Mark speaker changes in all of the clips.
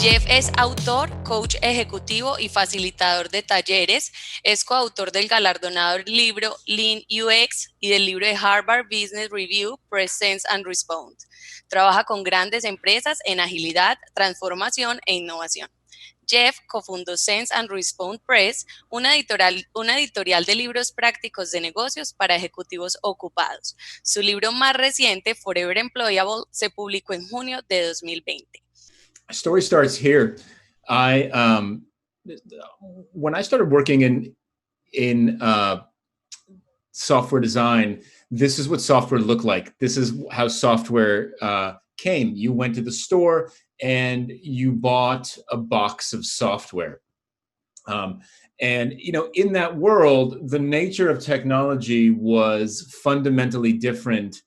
Speaker 1: Jeff es autor, coach ejecutivo y facilitador de talleres. Es coautor del galardonado libro Lean UX y del libro de Harvard Business Review, Present and Respond. Trabaja con grandes empresas en agilidad, transformación e innovación. Jeff cofundó Sense and Respond Press, una editorial de libros prácticos de negocios para ejecutivos ocupados. Su libro más reciente, Forever Employable, se publicó en junio de 2020.
Speaker 2: My story starts here. When I started working in software design, this is what software looked like. This is how software came. You went to the store and you bought a box of software. And in that world, the nature of technology was fundamentally different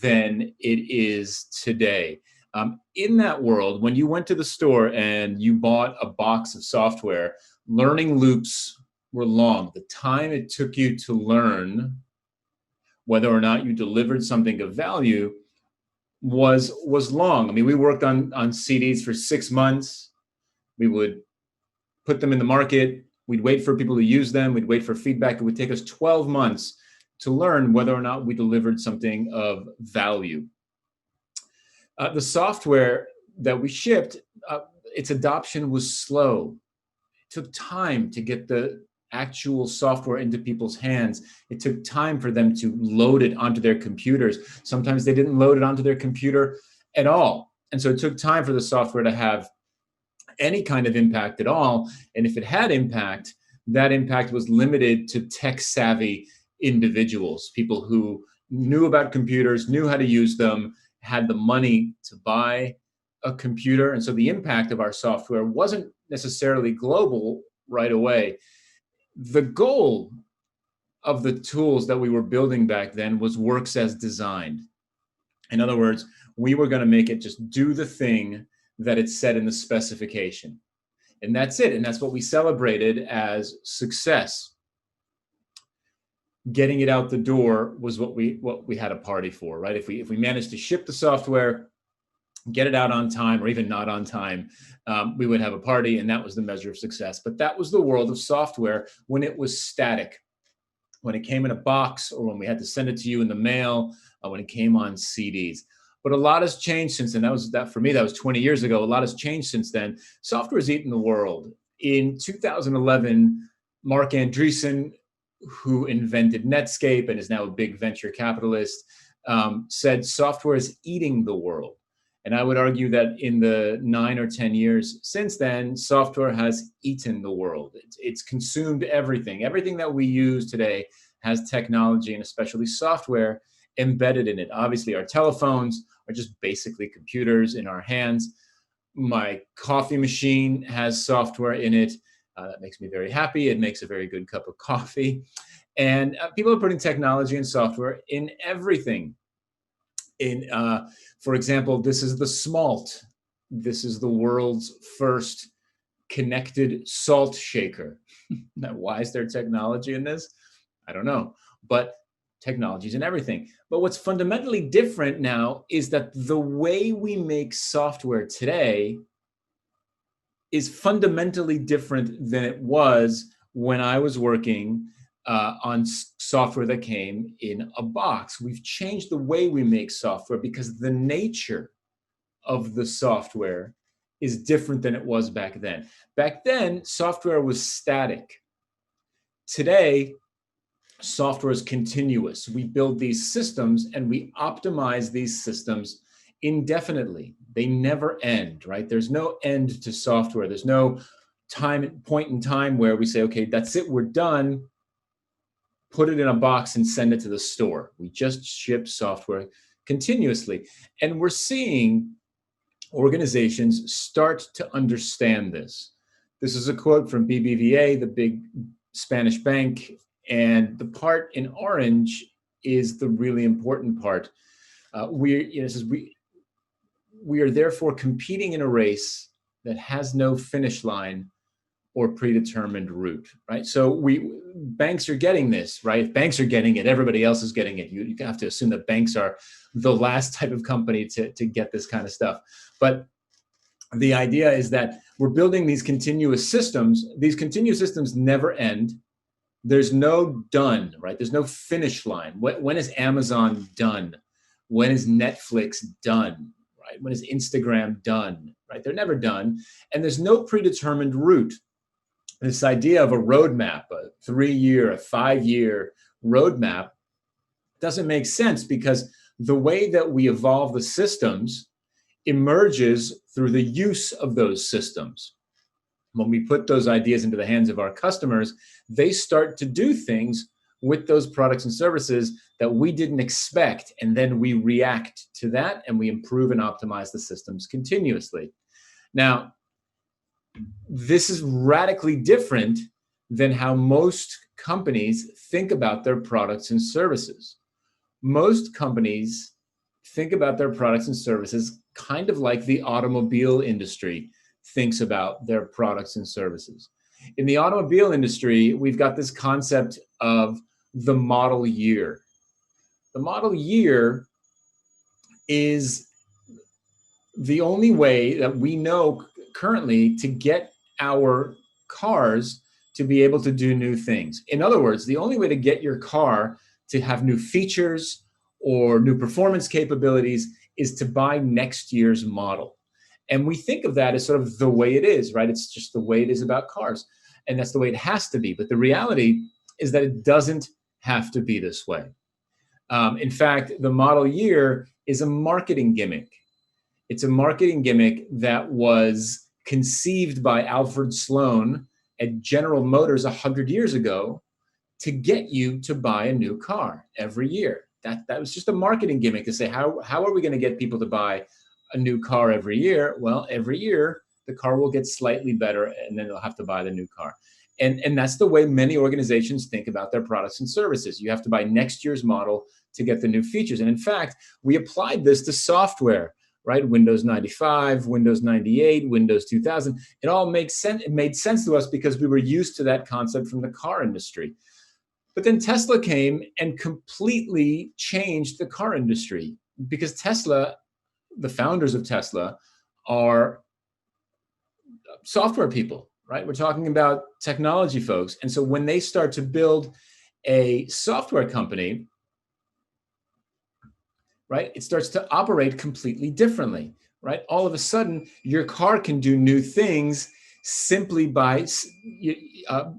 Speaker 2: than it is today. In that world, when you went to the store and you bought a box of software, learning loops were long. The time it took you to learn whether or not you delivered something of value was long. I mean, we worked on CDs for 6 months. We would put them in the market. We'd wait for people to use them. We'd wait for feedback. It would take us 12 months to learn whether or not we delivered something of value. The software that we shipped, its adoption was slow. It took time to get the actual software into people's hands. It took time for them to load it onto their computers. Sometimes they didn't load it onto their computer at all. And so it took time for the software to have any kind of impact at all. And if it had impact, that impact was limited to tech-savvy individuals, people who knew about computers, knew how to use them, had the money to buy a computer. And so the impact of our software wasn't necessarily global right away. The goal of the tools that we were building back then was works as designed. In other words, we were going to make it just do the thing that it said in the specification. And that's it. And that's what we celebrated as success. Getting it out the door was what we had a party for, right? If we managed to ship the software, get it out on time or even not on time, we would have a party, and that was the measure of success. But that was the world of software when it was static, when it came in a box or when we had to send it to you in the mail, when it came on CDs. But a lot has changed since then. For me, that was 20 years ago. A lot has changed since then. Software has eaten the world. In 2011, Mark Andreessen, who invented Netscape and is now a big venture capitalist, said software is eating the world. And I would argue that in the 9 or 10 years since then, software has eaten the world. It's consumed everything. Everything that we use today has technology and especially software embedded in it. Obviously, our telephones are just basically computers in our hands. My coffee machine has software in it. That makes me very happy. It makes a very good cup of coffee. And people are putting technology and software in everything. For example, this is the Smalt. This is the world's first connected salt shaker. Now, why is there technology in this? I don't know. But technology is in everything. But what's fundamentally different now is that the way we make software today is fundamentally different than it was when I was working on software that came in a box. We've changed the way we make software because the nature of the software is different than it was back then. Back then, software was static. Today, software is continuous. We build these systems and we optimize these systems indefinitely. They never end, right? There's no end to software. There's no point in time where we say, okay, that's it, we're done. Put it in a box and send it to the store. We just ship software continuously. And we're seeing organizations start to understand this. This is a quote from BBVA, the big Spanish bank. And the part in orange is the really important part. It says, we are therefore competing in a race that has no finish line or predetermined route, right? So banks are getting this, right? If banks are getting it, everybody else is getting it. You have to assume that banks are the last type of company to get this kind of stuff. But the idea is that we're building these continuous systems. These continuous systems never end. There's no done, right? There's no finish line. When is Amazon done? When is Netflix done, right? When is Instagram done, right? They're never done. And there's no predetermined route. This idea of a roadmap, a 3-year, a 5-year roadmap doesn't make sense, because the way that we evolve the systems emerges through the use of those systems. When we put those ideas into the hands of our customers, they start to do things with those products and services that we didn't expect. And then we react to that and we improve and optimize the systems continuously. Now, this is radically different than how most companies think about their products and services. Most companies think about their products and services kind of like the automobile industry thinks about their products and services. In the automobile industry, we've got this concept of the model year. The model year is the only way that we know currently to get our cars to be able to do new things. In other words, the only way to get your car to have new features or new performance capabilities is to buy next year's model. And we think of that as sort of the way it is, right? It's just the way it is about cars. And that's the way it has to be. But the reality is that it doesn't have to be this way. In fact, the model year is a marketing gimmick. It's a marketing gimmick that was conceived by Alfred Sloan at General Motors 100 years ago to get you to buy a new car every year. That was just a marketing gimmick to say, how are we going to get people to buy a new car every year? Well, every year the car will get slightly better and then they'll have to buy the new car. And that's the way many organizations think about their products and services. You have to buy next year's model to get the new features. And in fact, we applied this to software, right? Windows 95, Windows 98, Windows 2000. It all makes sense. It made sense to us because we were used to that concept from the car industry. But then Tesla came and completely changed the car industry, because Tesla, the founders of Tesla, are software people, right? We're talking about technology folks. And so when they start to build a software company, right, it starts to operate completely differently, right? All of a sudden, your car can do new things simply by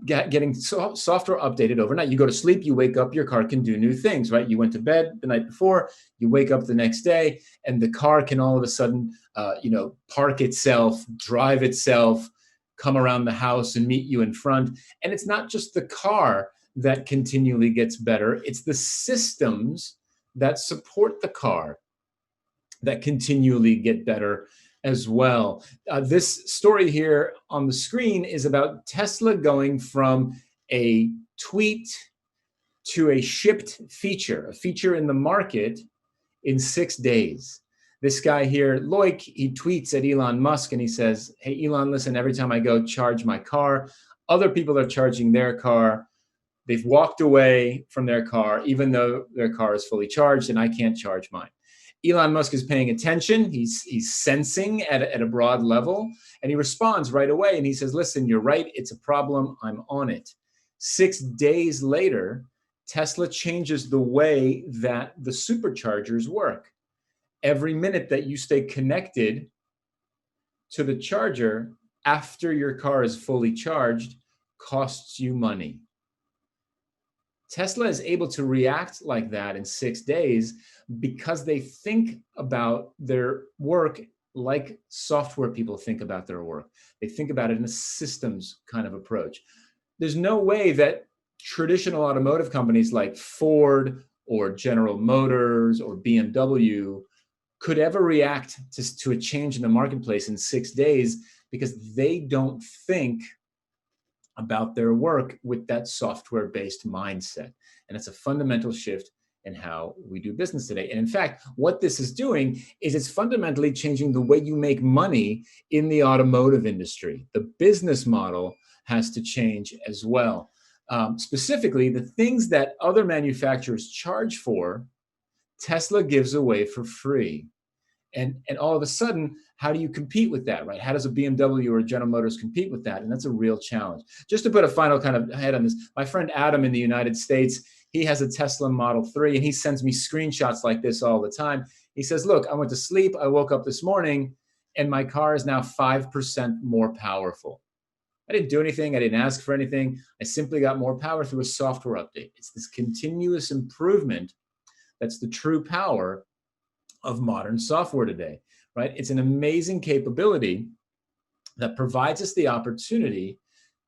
Speaker 2: getting software updated overnight. You go to sleep, you wake up, your car can do new things, right? You went to bed the night before, you wake up the next day, and the car can all of a sudden, park itself, drive itself, come around the house and meet you in front. And it's not just the car that continually gets better, it's the systems that support the car that continually get better as well. This story here on the screen is about Tesla going from a tweet to a shipped feature, a feature in the market in 6 days. This guy here, Loic, he tweets at Elon Musk and he says, "Hey, Elon, listen, every time I go charge my car, other people are charging their car. They've walked away from their car, even though their car is fully charged, and I can't charge mine." Elon Musk is paying attention. He's sensing at a broad level, and he responds right away. And he says, "Listen, you're right. It's a problem. I'm on it." 6 days later, Tesla changes the way that the superchargers work. Every minute that you stay connected to the charger after your car is fully charged costs you money. Tesla is able to react like that in 6 days because they think about their work like software people think about their work. They think about it in a systems kind of approach. There's no way that traditional automotive companies like Ford or General Motors or BMW could ever react to a change in the marketplace in 6 days, because they don't think about their work with that software-based mindset. And it's a fundamental shift in how we do business today. And in fact, what this is doing is it's fundamentally changing the way you make money in the automotive industry. The business model has to change as well. Specifically, the things that other manufacturers charge for, Tesla gives away for free. And all of a sudden, how do you compete with that, right? How does a BMW or a General Motors compete with that? And that's a real challenge. Just to put a final kind of head on this, my friend Adam in the United States, he has a Tesla Model 3, and he sends me screenshots like this all the time. He says, look, I went to sleep, I woke up this morning, and my car is now 5% more powerful. I didn't do anything. I didn't ask for anything. I simply got more power through a software update. It's this continuous improvement that's the true power of modern software today, right? It's an amazing capability that provides us the opportunity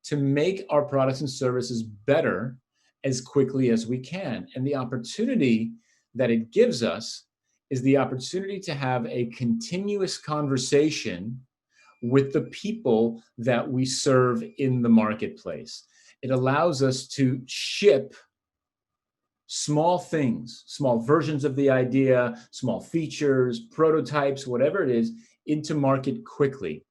Speaker 2: to make our products and services better as quickly as we can. And the opportunity that it gives us is the opportunity to have a continuous conversation with the people that we serve in the marketplace. It allows us to ship small things, small versions of the idea, small features, prototypes, whatever it is, into market quickly.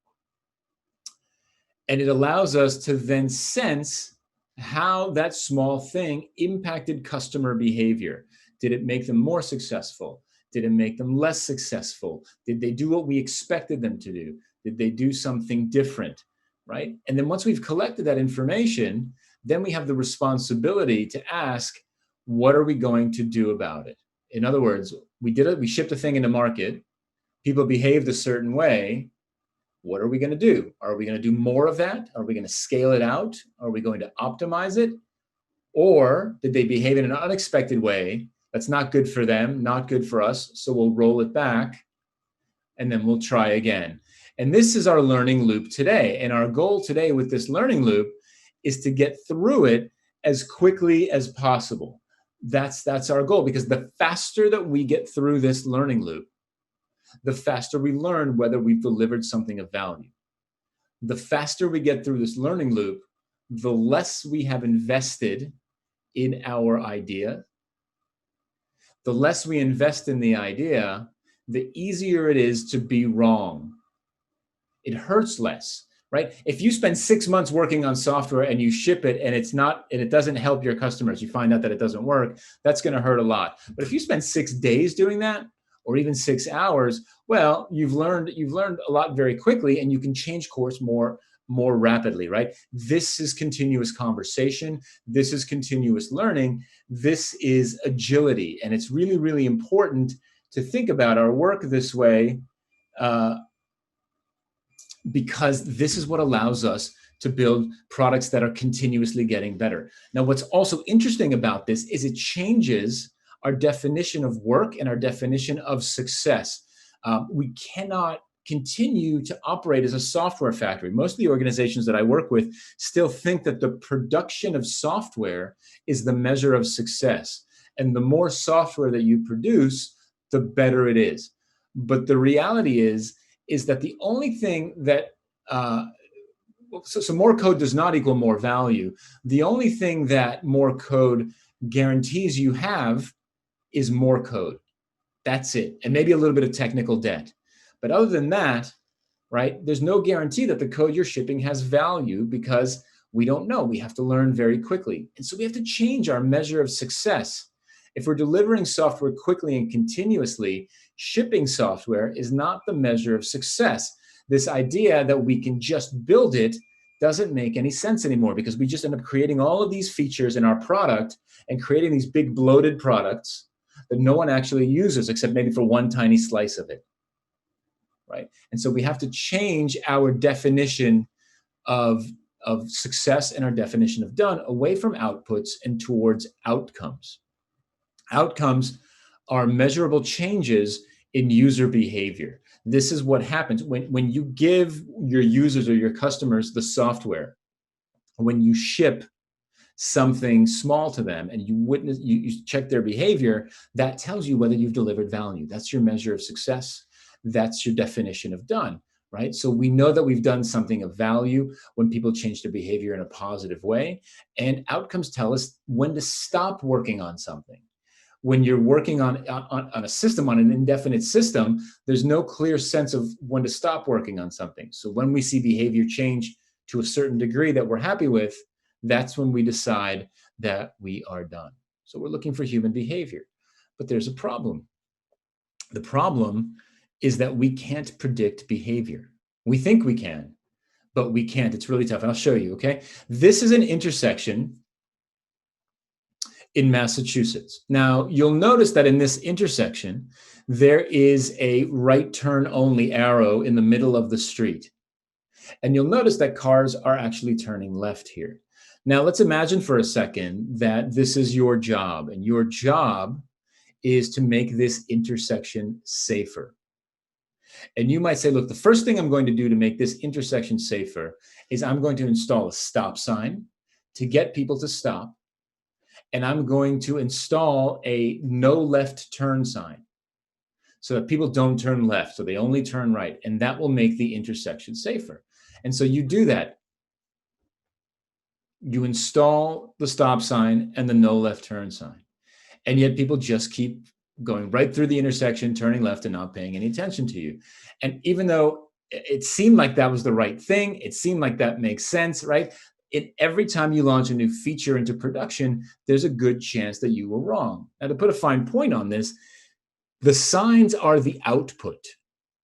Speaker 2: And it allows us to then sense how that small thing impacted customer behavior. Did it make them more successful? Did it make them less successful? Did they do what we expected them to do? Did they do something different, right? And then once we've collected that information, then we have the responsibility to ask, what are we going to do about it? In other words, we shipped a thing into market, people behaved a certain way. What are we going to do? Are we going to do more of that? Are we going to scale it out? Are we going to optimize it? Or did they behave in an unexpected way that's not good for them, not good for us? So we'll roll it back and then we'll try again. And this is our learning loop today. And our goal today with this learning loop is to get through it as quickly as possible. That's our goal, because the faster that we get through this learning loop, the faster we learn whether we've delivered something of value. The faster we get through this learning loop, the less we have invested in our idea. The less we invest in the idea, the easier it is to be wrong. It hurts less, right? If you spend 6 months working on software and you ship it and it doesn't help your customers, you find out that it doesn't work, that's going to hurt a lot. But if you spend 6 days doing that, or even 6 hours, well, you've learned a lot very quickly, and you can change course more rapidly, right? This is continuous conversation. This is continuous learning. This is agility. And it's really, really important to think about our work this way, because this is what allows us to build products that are continuously getting better. Now, what's also interesting about this is it changes our definition of work and our definition of success. We cannot continue to operate as a software factory. Most of the organizations that I work with still think that the production of software is the measure of success. And the more software that you produce, the better it is. But the reality is that the only thing that, so more code does not equal more value. The only thing that more code guarantees you have is more code. That's it. And maybe a little bit of technical debt. But other than that, right, there's no guarantee that the code you're shipping has value, because we don't know. We have to learn very quickly. And so we have to change our measure of success. If we're delivering software quickly and continuously, shipping software is not the measure of success. This idea that we can just build it doesn't make any sense anymore, because we just end up creating all of these features in our product and creating these big bloated products that no one actually uses, except maybe for one tiny slice of it, right? And so we have to change our definition of success and our definition of done away from outputs and towards outcomes. Outcomes are measurable changes in user behavior. This is what happens when you give your users or your customers the software, when you ship something small to them and you check their behavior, that tells you whether you've delivered value. That's your measure of success. That's your definition of done, right? So we know that we've done something of value when people change their behavior in a positive way. And outcomes tell us when to stop working on something. When you're working on a system, on an indefinite system, there's no clear sense of when to stop working on something. So when we see behavior change to a certain degree that we're happy with, that's when we decide that we are done. So we're looking for human behavior. But there's a problem. The problem is that we can't predict behavior. We think we can, but we can't. It's really tough. And I'll show you, okay? This is an intersection in Massachusetts. Now, you'll notice that in this intersection, there is a right turn only arrow in the middle of the street. And you'll notice that cars are actually turning left here. Now, let's imagine for a second that this is your job, and your job is to make this intersection safer. And you might say, look, the first thing I'm going to do to make this intersection safer is I'm going to install a stop sign to get people to stop. And I'm going to install a no left turn sign so that people don't turn left, so they only turn right. And that will make the intersection safer. And so you do that. You install the stop sign and the no left turn sign. And yet people just keep going right through the intersection, turning left and not paying any attention to you. And even though it seemed like that was the right thing, it seemed like that makes sense, right? Every time you launch a new feature into production, there's a good chance that you were wrong. Now, to put a fine point on this, the signs are the output.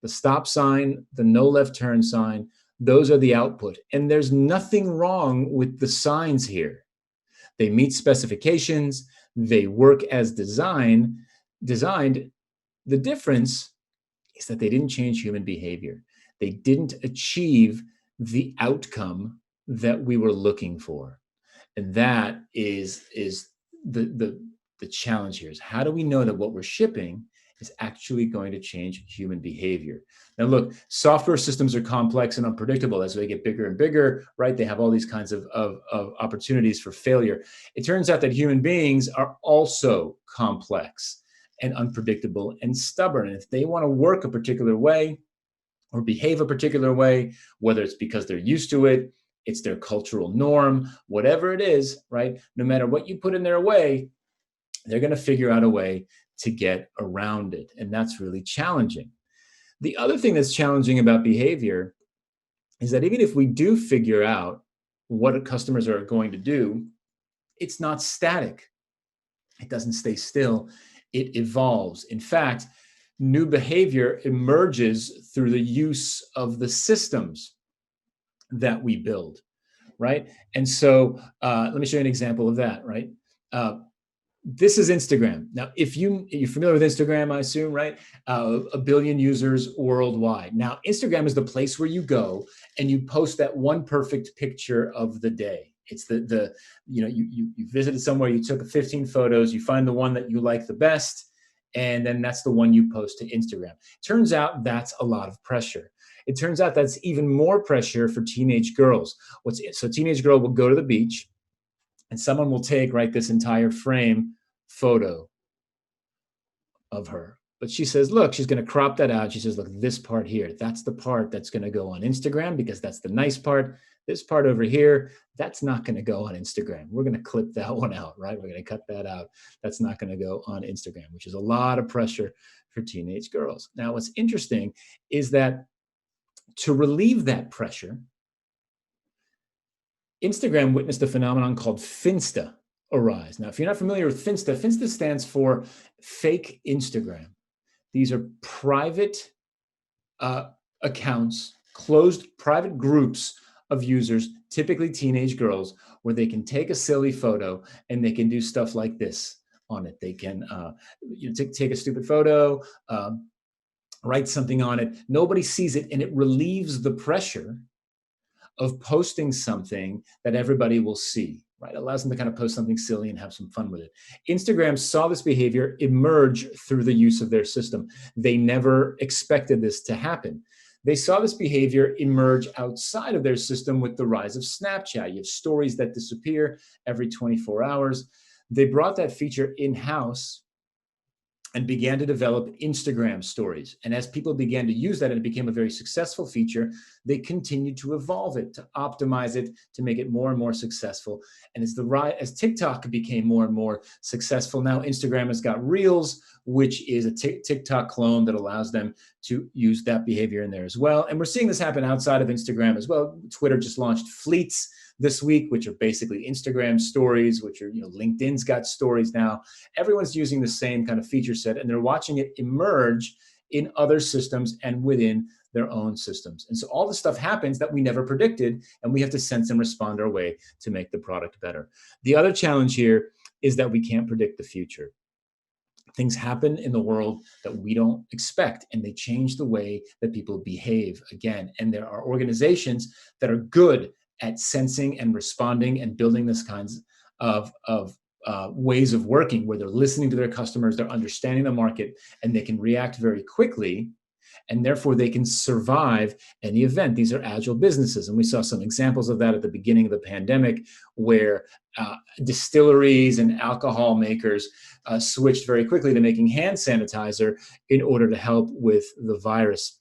Speaker 2: The stop sign, the no left turn sign, those are the output. And there's nothing wrong with the signs here. They meet specifications. They work as designed. The difference is that they didn't change human behavior. They didn't achieve the outcome that we were looking for. And that is the challenge here, is how do we know that what we're shipping is actually going to change human behavior? Now, look, software systems are complex and unpredictable as they get bigger and bigger, right? They have all these kinds of opportunities for failure. It turns out that human beings are also complex and unpredictable and stubborn. And if they want to work a particular way or behave a particular way, whether it's because they're used to it, it's their cultural norm, whatever it is, right? No matter what you put in their way, they're going to figure out a way to get around it. And that's really challenging. The other thing that's challenging about behavior is that even if we do figure out what customers are going to do, it's not static. It doesn't stay still. It evolves. In fact, new behavior emerges through the use of the systems that we build, right? And so let me show you an example of that, right? This is Instagram. Now, if you're familiar with Instagram, I assume, right? 1 billion users worldwide. Now, Instagram is the place where you go and you post that one perfect picture of the day. It's you visited somewhere, you took 15 photos, you find the one that you like the best, and then that's the one you post to Instagram. Turns out that's a lot of pressure. It turns out that's even more pressure for teenage girls. So a teenage girl will go to the beach and someone will take, right, this entire frame photo of her. But she says, look, she's going to crop that out. She says, look, this part here, that's the part that's going to go on Instagram because that's the nice part. This part over here, that's not going to go on Instagram. We're going to clip that one out, right? We're going to cut that out. That's not going to go on Instagram, which is a lot of pressure for teenage girls. Now, what's interesting is that to relieve that pressure, Instagram witnessed a phenomenon called Finsta arise. Now, if you're not familiar with Finsta, Finsta stands for fake Instagram. These are private accounts, closed private groups of users, typically teenage girls, where they can take a silly photo and they can do stuff like this on it. They can take a stupid photo, write something on it. Nobody sees it, and it relieves the pressure of posting something that everybody will see, right? It allows them to kind of post something silly and have some fun with it. Instagram saw this behavior emerge through the use of their system. They never expected this to happen. They saw this behavior emerge outside of their system with the rise of Snapchat. You have stories that disappear every 24 hours. They brought that feature in-house and began to develop Instagram stories. And as people began to use that and it became a very successful feature, they continued to evolve it, to optimize it, to make it more and more successful. And as TikTok became more and more successful, now Instagram has got Reels, which is a TikTok clone that allows them to use that behavior in there as well. And we're seeing this happen outside of Instagram as well. Twitter just launched Fleets this week, which are basically Instagram stories, which are, LinkedIn's got stories now. Everyone's using the same kind of feature set, and they're watching it emerge in other systems and within their own systems. And so all the stuff happens that we never predicted, and we have to sense and respond our way to make the product better. The other challenge here is that we can't predict the future. Things happen in the world that we don't expect, and they change the way that people behave again. And there are organizations that are good at sensing and responding and building this kinds of ways of working, where they're listening to their customers, they're understanding the market, and they can react very quickly, and therefore they can survive any event. These are agile businesses, and we saw some examples of that at the beginning of the pandemic, where distilleries and alcohol makers switched very quickly to making hand sanitizer in order to help with the virus.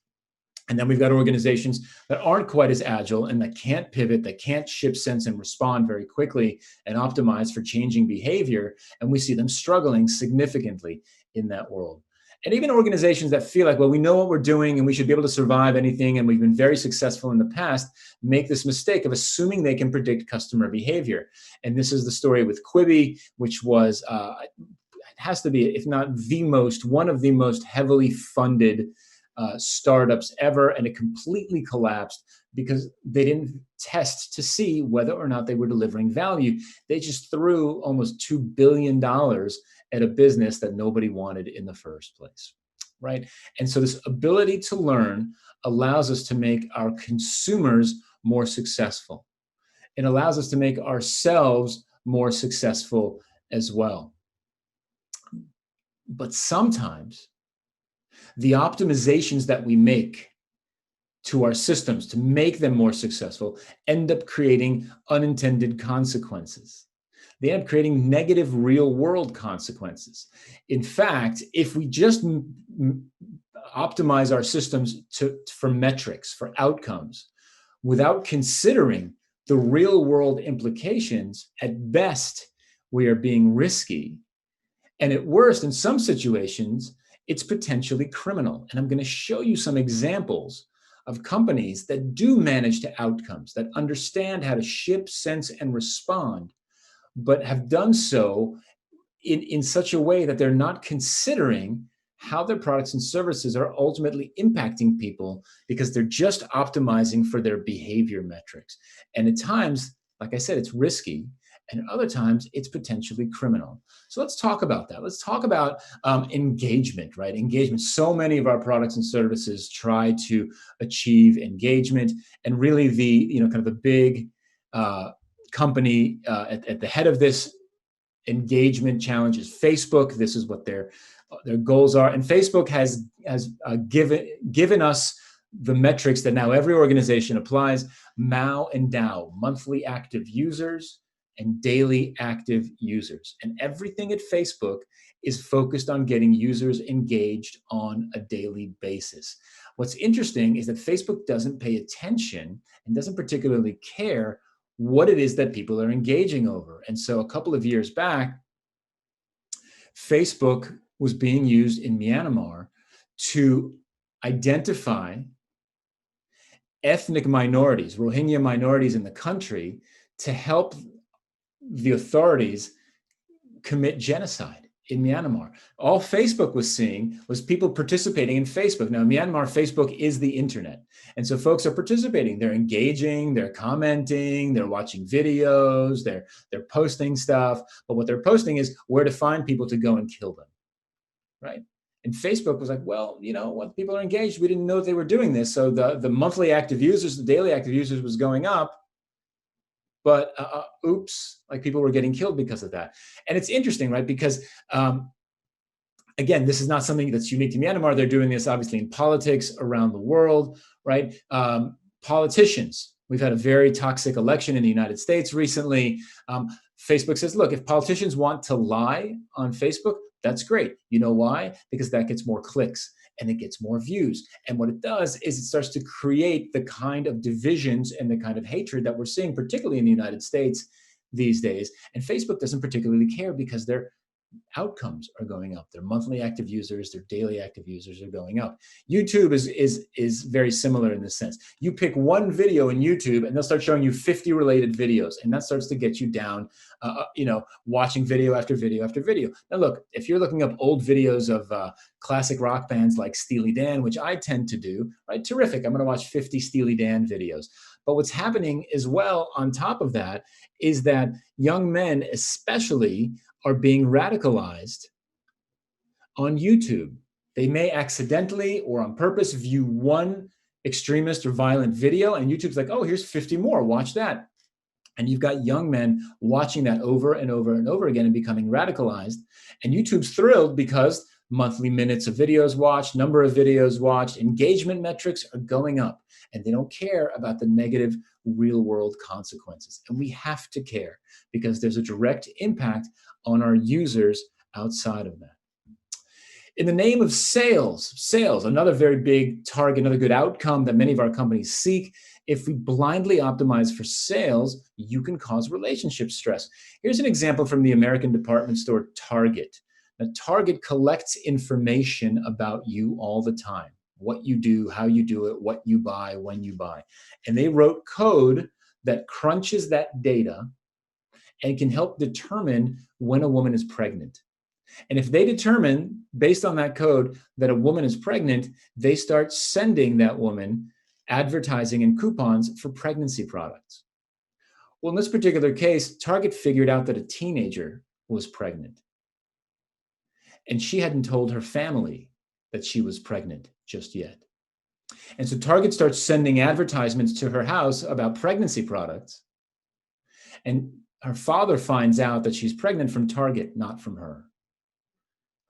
Speaker 2: And then we've got organizations that aren't quite as agile and that can't pivot, that can't shift, sense, and respond very quickly and optimize for changing behavior. And we see them struggling significantly in that world. And even organizations that feel like, well, we know what we're doing and we should be able to survive anything, and we've been very successful in the past, make this mistake of assuming they can predict customer behavior. And this is the story with Quibi, which was, it has to be, if not one of the most heavily funded startups ever, and it completely collapsed because they didn't test to see whether or not they were delivering value. They just threw almost $2 billion at a business that nobody wanted in the first place, right? And so this ability to learn allows us to make our consumers more successful. It allows us to make ourselves more successful as well. But sometimes the optimizations that we make to our systems to make them more successful end up creating unintended consequences. They end up creating negative real-world consequences. In fact, if we just optimize our systems for metrics, for outcomes, without considering the real-world implications, at best, we are being risky. And at worst, in some situations, it's potentially criminal. And I'm going to show you some examples of companies that do manage to outcomes, that understand how to ship, sense, and respond, but have done so in such a way that they're not considering how their products and services are ultimately impacting people, because they're just optimizing for their behavior metrics. And at times, like I said, it's risky. And at other times, it's potentially criminal. So let's talk about that. Let's talk about engagement, right? Engagement. So many of our products and services try to achieve engagement, and really kind of the big company at the head of this engagement challenge is Facebook. This is what their goals are, and Facebook has given us the metrics that now every organization applies: MAU and DAU, monthly active users and daily active users. And everything at Facebook is focused on getting users engaged on a daily basis. What's interesting is that Facebook doesn't pay attention and doesn't particularly care what it is that people are engaging over. And so a couple of years back, Facebook was being used in Myanmar to identify ethnic minorities, Rohingya minorities in the country, to help the authorities commit genocide in Myanmar. All Facebook was seeing was people participating in Facebook. Now, in Myanmar, Facebook is the internet. And so folks are participating. They're engaging, they're commenting, they're watching videos, they're posting stuff. But what they're posting is where to find people to go and kill them, right? And Facebook was like, well, what people are engaged. We didn't know they were doing this. So the monthly active users, the daily active users was going up. But oops, like people were getting killed because of that. And it's interesting, right? Because again, this is not something that's unique to Myanmar. They're doing this obviously in politics around the world, right? Politicians, we've had a very toxic election in the United States recently. Facebook says, look, if politicians want to lie on Facebook, that's great. You know why? Because that gets more clicks and it gets more views. And what it does is it starts to create the kind of divisions and the kind of hatred that we're seeing, particularly in the United States these days. And Facebook doesn't particularly care, because they're outcomes are going up. Their monthly active users, their daily active users are going up. YouTube is very similar in this sense. You pick one video in YouTube and they'll start showing you 50 related videos, and that starts to get you down, watching video after video after video. Now look, if you're looking up old videos of classic rock bands like Steely Dan, which I tend to do, right? Terrific. I'm going to watch 50 Steely Dan videos. But what's happening as well on top of that is that young men especially are being radicalized on YouTube. They may accidentally or on purpose view one extremist or violent video, and YouTube's like, oh, here's 50 more, watch that. And you've got young men watching that over and over and over again and becoming radicalized. And YouTube's thrilled because monthly minutes of videos watched, number of videos watched, engagement metrics are going up. And they don't care about the negative real world consequences. And we have to care because there's a direct impact on our users outside of that. In the name of sales, another very big target, another good outcome that many of our companies seek. If we blindly optimize for sales, you can cause relationship stress. Here's an example from the American department store Target. Now, Target collects information about you all the time. What you do, how you do it, what you buy, when you buy. And they wrote code that crunches that data and can help determine when a woman is pregnant. And if they determine, based on that code, that a woman is pregnant, they start sending that woman advertising and coupons for pregnancy products. Well, in this particular case, Target figured out that a teenager was pregnant. And she hadn't told her family that she was pregnant just yet. And so Target starts sending advertisements to her house about pregnancy products. And her father finds out that she's pregnant from Target, not from her.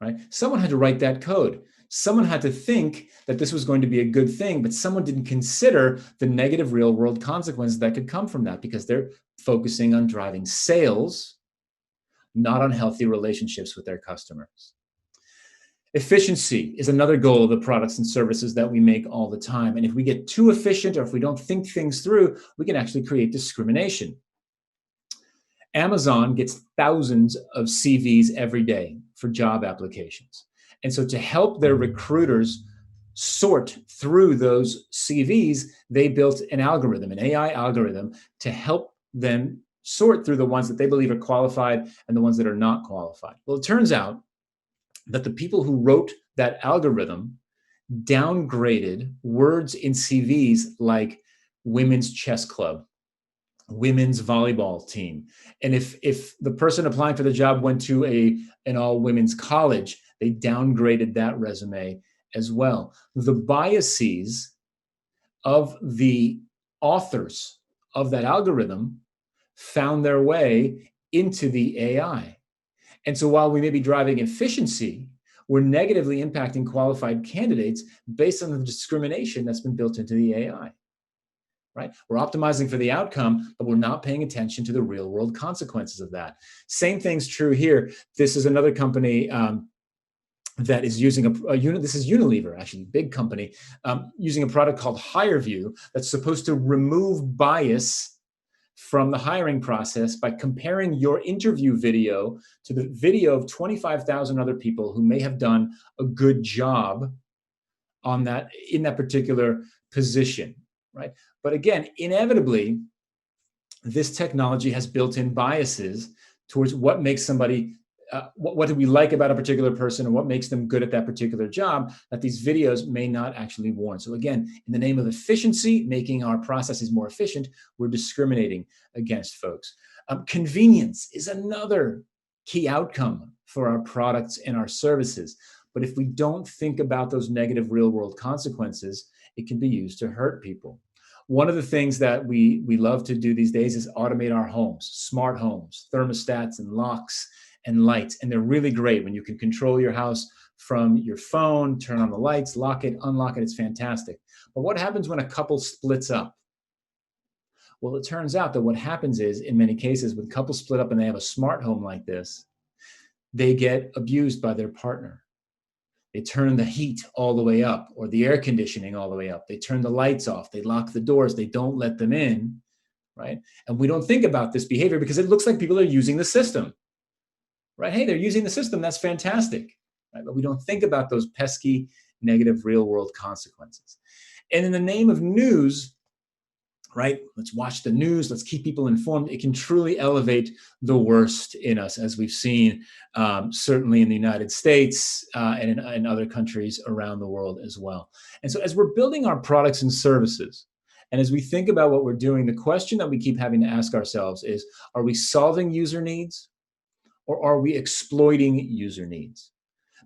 Speaker 2: Right? Someone had to write that code. Someone had to think that this was going to be a good thing, but someone didn't consider the negative real world consequences that could come from that because they're focusing on driving sales, not on healthy relationships with their customers. Efficiency is another goal of the products and services that we make all the time. And if we get too efficient or if we don't think things through, we can actually create discrimination. Amazon gets thousands of CVs every day for job applications. And so to help their recruiters sort through those CVs, they built an algorithm, an AI algorithm, to help them sort through the ones that they believe are qualified and the ones that are not qualified. Well, it turns out that the people who wrote that algorithm downgraded words in CVs like women's chess club, women's volleyball team. And if the person applying for the job went to an all-women's college, they downgraded that resume as well. The biases of the authors of that algorithm found their way into the AI. And so while we may be driving efficiency, we're negatively impacting qualified candidates based on the discrimination that's been built into the AI. Right? We're optimizing for the outcome, but we're not paying attention to the real world consequences of that. Same thing's true here. This is another company that is using a unit. This is Unilever, actually, big company, using a product called HireView that's supposed to remove bias from the hiring process by comparing your interview video to the video of 25,000 other people who may have done a good job on that in that particular position. Right? But again, inevitably, this technology has built-in biases towards what makes somebody, what do we like about a particular person and what makes them good at that particular job that these videos may not actually warrant. So again, in the name of efficiency, making our processes more efficient, we're discriminating against folks. Convenience is another key outcome for our products and our services. But if we don't think about those negative real-world consequences, it can be used to hurt people. One of the things that we love to do these days is automate our homes, smart homes, thermostats and locks and lights. And they're really great when you can control your house from your phone, turn on the lights, lock it, unlock it. It's fantastic. But what happens when a couple splits up? Well, it turns out that what happens is, in many cases, when couples split up and they have a smart home like this, they get abused by their partner. They turn the heat all the way up or the air conditioning all the way up. They turn the lights off. They lock the doors. They don't let them in, right? And we don't think about this behavior because it looks like people are using the system. right? Hey, they're using the system. That's fantastic. Right? But we don't think about those pesky negative real world consequences. And in the name of news, right? Let's watch the news. Let's keep people informed. It can truly elevate the worst in us, as we've seen, certainly in the United States and in other countries around the world as well. And so as we're building our products and services, and as we think about what we're doing, the question that we keep having to ask ourselves is, are we solving user needs or are we exploiting user needs?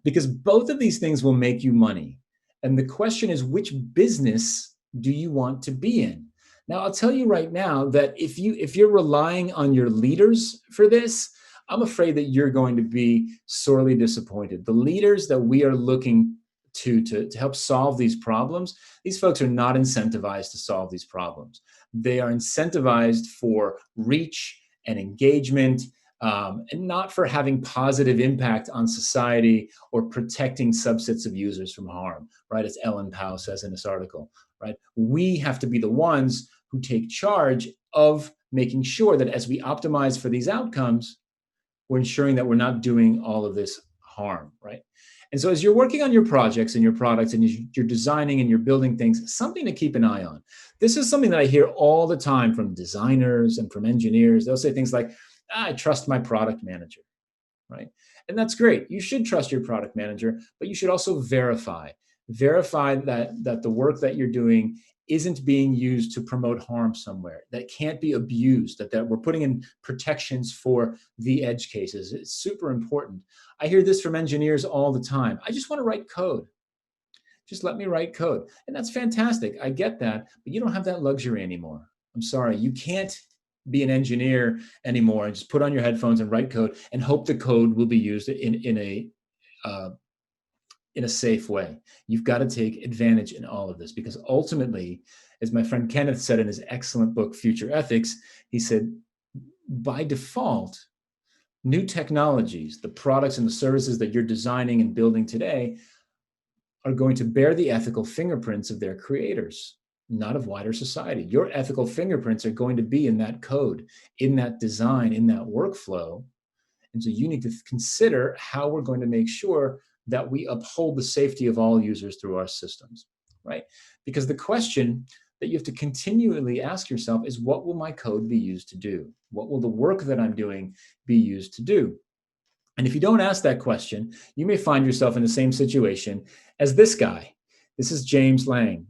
Speaker 2: Because both of these things will make you money. And the question is, which business do you want to be in? Now, I'll tell you right now that if you're relying on your leaders for this, I'm afraid that you're going to be sorely disappointed. The leaders that we are looking to help solve these problems, these folks are not incentivized to solve these problems. They are incentivized for reach and engagement, and not for having positive impact on society or protecting subsets of users from harm, right? As Ellen Powell says in this article, right? We have to be the ones who take charge of making sure that as we optimize for these outcomes, we're ensuring that we're not doing all of this harm, right? And so as you're working on your projects and your products and you're designing and you're building things, something to keep an eye on. This is something that I hear all the time from designers and from engineers. They'll say things like, I trust my product manager, right? And that's great. You should trust your product manager, but you should also verify that the work that you're doing isn't being used to promote harm somewhere, that can't be abused, that we're putting in protections for the edge cases. It's super important. I hear this from engineers all the time. I just want to write code. Just let me write code. And that's fantastic. I get that, but you don't have that luxury anymore. I'm sorry. You can't be an engineer anymore and just put on your headphones and write code and hope the code will be used in a safe way. You've got to take advantage in all of this, because ultimately, as my friend Kenneth said in his excellent book, Future Ethics, he said, by default, new technologies, the products and the services that you're designing and building today are going to bear the ethical fingerprints of their creators, not of wider society. Your ethical fingerprints are going to be in that code, in that design, in that workflow. And so you need to consider how we're going to make sure that we uphold the safety of all users through our systems, right? Because the question that you have to continually ask yourself is, what will my code be used to do? What will the work that I'm doing be used to do? And if you don't ask that question, you may find yourself in the same situation as this guy. This is James Liang.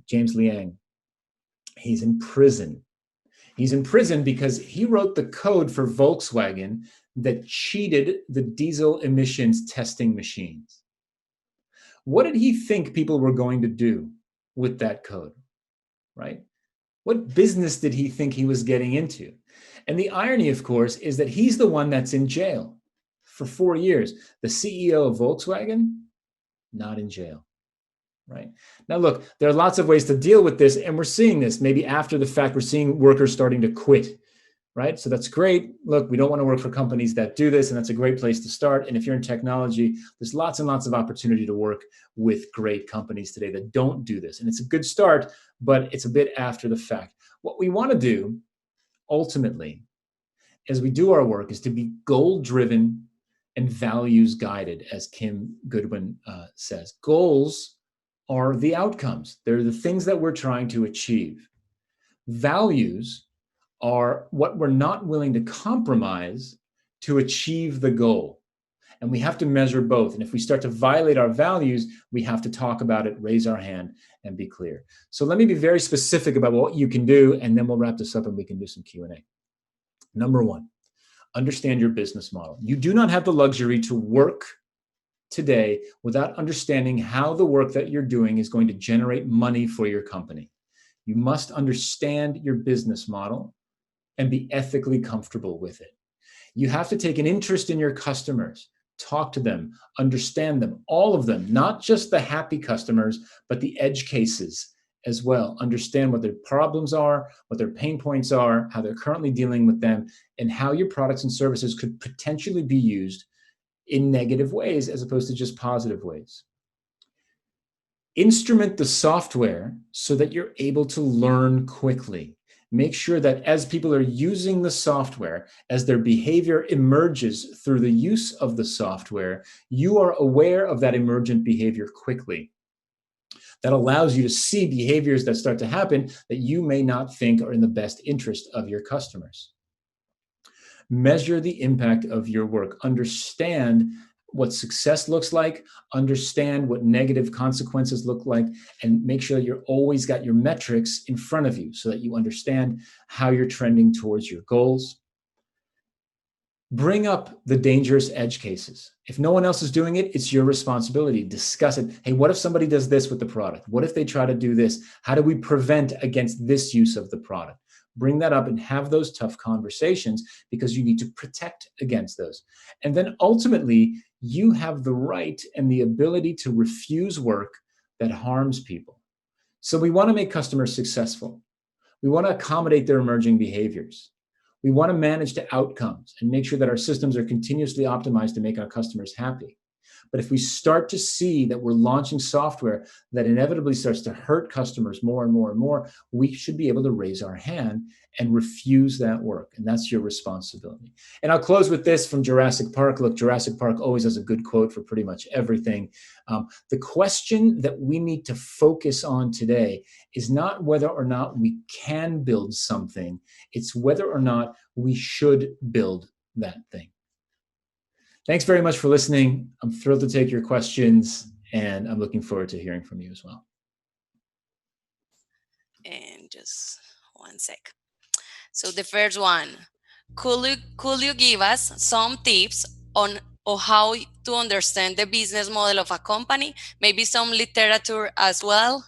Speaker 2: He's in prison. He's in prison because he wrote the code for Volkswagen that cheated the diesel emissions testing machines. What did he think people were going to do with that code, right? What business did he think he was getting into? And the irony, of course, is that he's the one that's in jail for 4 years. The CEO of Volkswagen, not in jail, right? Now, look, there are lots of ways to deal with this, and we're seeing this. Maybe after the fact, we're seeing workers starting to quit, right? So that's great. Look, we don't want to work for companies that do this, and that's a great place to start. And if you're in technology, there's lots and lots of opportunity to work with great companies today that don't do this. And it's a good start, but it's a bit after the fact. What we want to do, ultimately, as we do our work, is to be goal-driven and values-guided, as Kim Goodwin says. Goals are the outcomes. They're the things that we're trying to achieve. Values are what we're not willing to compromise to achieve the goal. And we have to measure both. And if we start to violate our values, we have to talk about it, raise our hand, and be clear. So let me be very specific about what you can do, and then we'll wrap this up and we can do some Q&A. Number one, understand your business model. You do not have the luxury to work today without understanding how the work that you're doing is going to generate money for your company. You must understand your business model and be ethically comfortable with it. You have to take an interest in your customers, talk to them, understand them, all of them, not just the happy customers, but the edge cases as well. Understand what their problems are, what their pain points are, how they're currently dealing with them, and how your products and services could potentially be used in negative ways as opposed to just positive ways. Instrument the software so that you're able to learn quickly. Make sure that as people are using the software, as their behavior emerges through the use of the software, you are aware of that emergent behavior quickly. That allows you to see behaviors that start to happen that you may not think are in the best interest of your customers. Measure the impact of your work. Understand what success looks like, understand what negative consequences look like, and make sure that you're always got your metrics in front of you so that you understand how you're trending towards your goals. Bring up the dangerous edge cases. If no one else is doing it, it's your responsibility. Discuss it. Hey, what if somebody does this with the product? What if they try to do this? How do we prevent against this use of the product? Bring that up and have those tough conversations because you need to protect against those. And then ultimately, you have the right and the ability to refuse work that harms people. So we want to make customers successful. We want to accommodate their emerging behaviors. We want to manage the outcomes and make sure that our systems are continuously optimized to make our customers happy. But if we start to see that we're launching software that inevitably starts to hurt customers more and more and more, we should be able to raise our hand and refuse that work. And that's your responsibility. And I'll close with this from Jurassic Park. Look, Jurassic Park always has a good quote for pretty much everything. The question that we need to focus on today is not whether or not we can build something. It's whether or not we should build that thing. Thanks very much for listening. I'm thrilled to take your questions, and I'm looking forward to hearing from you as well.
Speaker 1: And just one sec. So the first one, could you give us some tips on how to understand the business model of a company? Maybe some literature as well?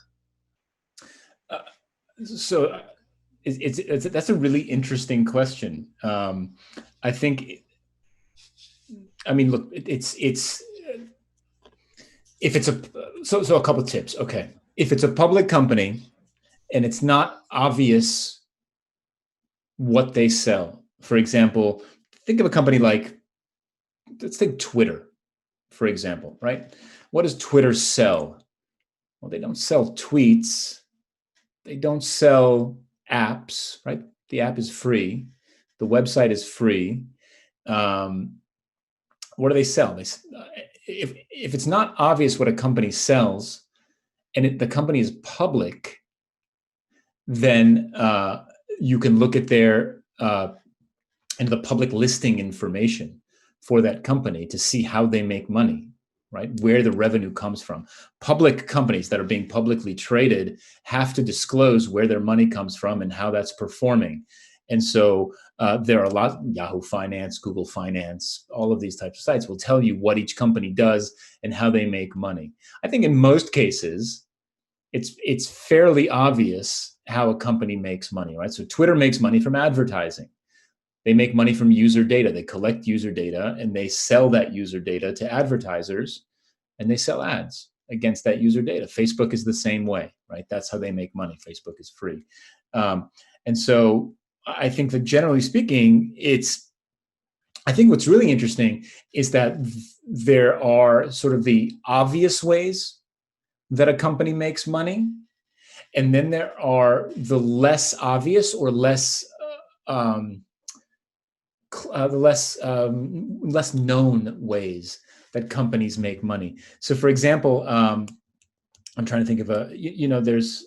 Speaker 2: So that's a really interesting question. I think... I mean, look, it's if it's so a couple of tips. Okay. If it's a public company and it's not obvious what they sell, for example, think of a company like, let's think Twitter, for example, right? What does Twitter sell? Well, they don't sell tweets. They don't sell apps, right? The app is free. The website is free. What do they sell? If it's not obvious what a company sells, and the company is public, then you can look at their and the public listing information for that company to see how they make money, right? Where the revenue comes from. Public companies that are being publicly traded have to disclose where their money comes from and how that's performing. And so there are a lot, Yahoo Finance, Google Finance, all of these types of sites will tell you what each company does and how they make money. I think in most cases, it's fairly obvious how a company makes money, right? So Twitter makes money from advertising. They make money from user data. They collect user data and they sell that user data to advertisers, and they sell ads against that user data. Facebook is the same way, right? That's how they make money. Facebook is free. And so I think that generally speaking, I think what's really interesting is that there are sort of the obvious ways that a company makes money. And then there are the less obvious or less less known ways that companies make money. So for example, I'm trying to think of there's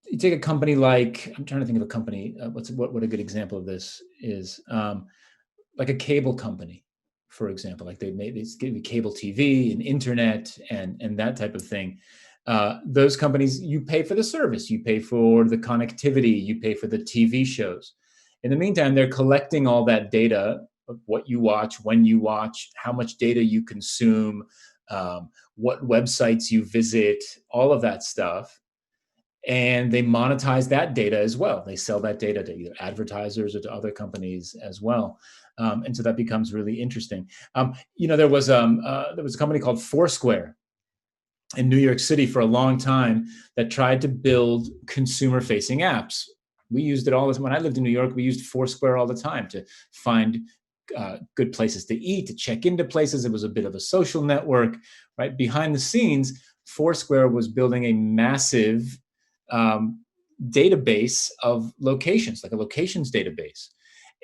Speaker 2: you take a company like, I'm trying to think of a company, what a good example of this is, like a cable company, for example, like they give you cable TV and internet and that type of thing. Those companies, you pay for the service, you pay for the connectivity, you pay for the TV shows. In the meantime, they're collecting all that data of what you watch, when you watch, how much data you consume, what websites you visit, all of that stuff. And they monetize that data as well. They sell that data to either advertisers or to other companies as well. And so that becomes really interesting. There was a company called Foursquare in New York City for a long time that tried to build consumer-facing apps. We used it all the time. When I lived in New York, we used Foursquare all the time to find good places to eat, to check into places. It was a bit of a social network, right? Behind the scenes, Foursquare was building a massive database of locations, like a locations database.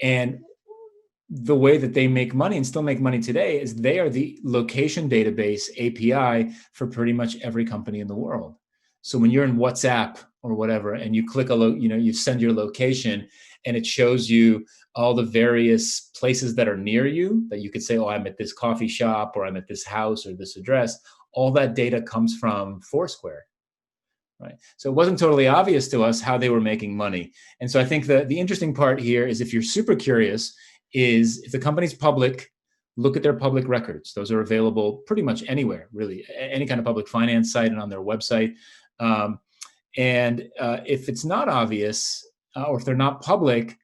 Speaker 2: And the way that they make money and still make money today is they are the location database API for pretty much every company in the world. So when you're in WhatsApp or whatever, and you click you send your location, and it shows you all the various places that are near you that you could say, oh, I'm at this coffee shop, or I'm at this house, or this address. All that data comes from Foursquare. Right. So it wasn't totally obvious to us how they were making money. And so I think the interesting part here is, if you're super curious, is if the company's public, look at their public records. Those are available pretty much anywhere, really, any kind of public finance site and on their website. If it's not obvious, or if they're not public,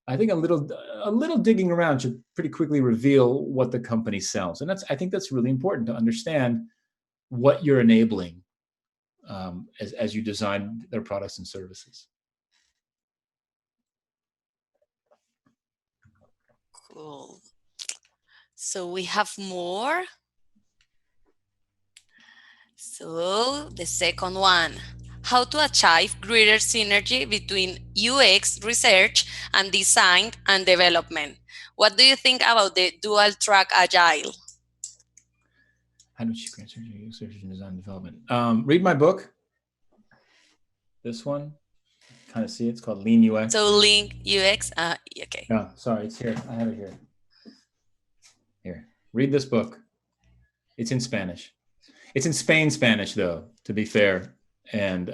Speaker 2: I think a little digging around should pretty quickly reveal what the company sells. And I think that's really important to understand what you're enabling as you design their products and services.
Speaker 1: Cool. So we have more. So the second one, how to achieve greater synergy between UX research and design and development. What do you think about the dual track agile?
Speaker 2: How to achieve greater synergy, research and design and development. Read my book. This one. Kind of see it. It's called Lean UX.
Speaker 1: So Lean UX. Okay.
Speaker 2: No, sorry, it's here. I have it here. Here, read this book. It's in Spanish. It's in Spain Spanish, though, to be fair. And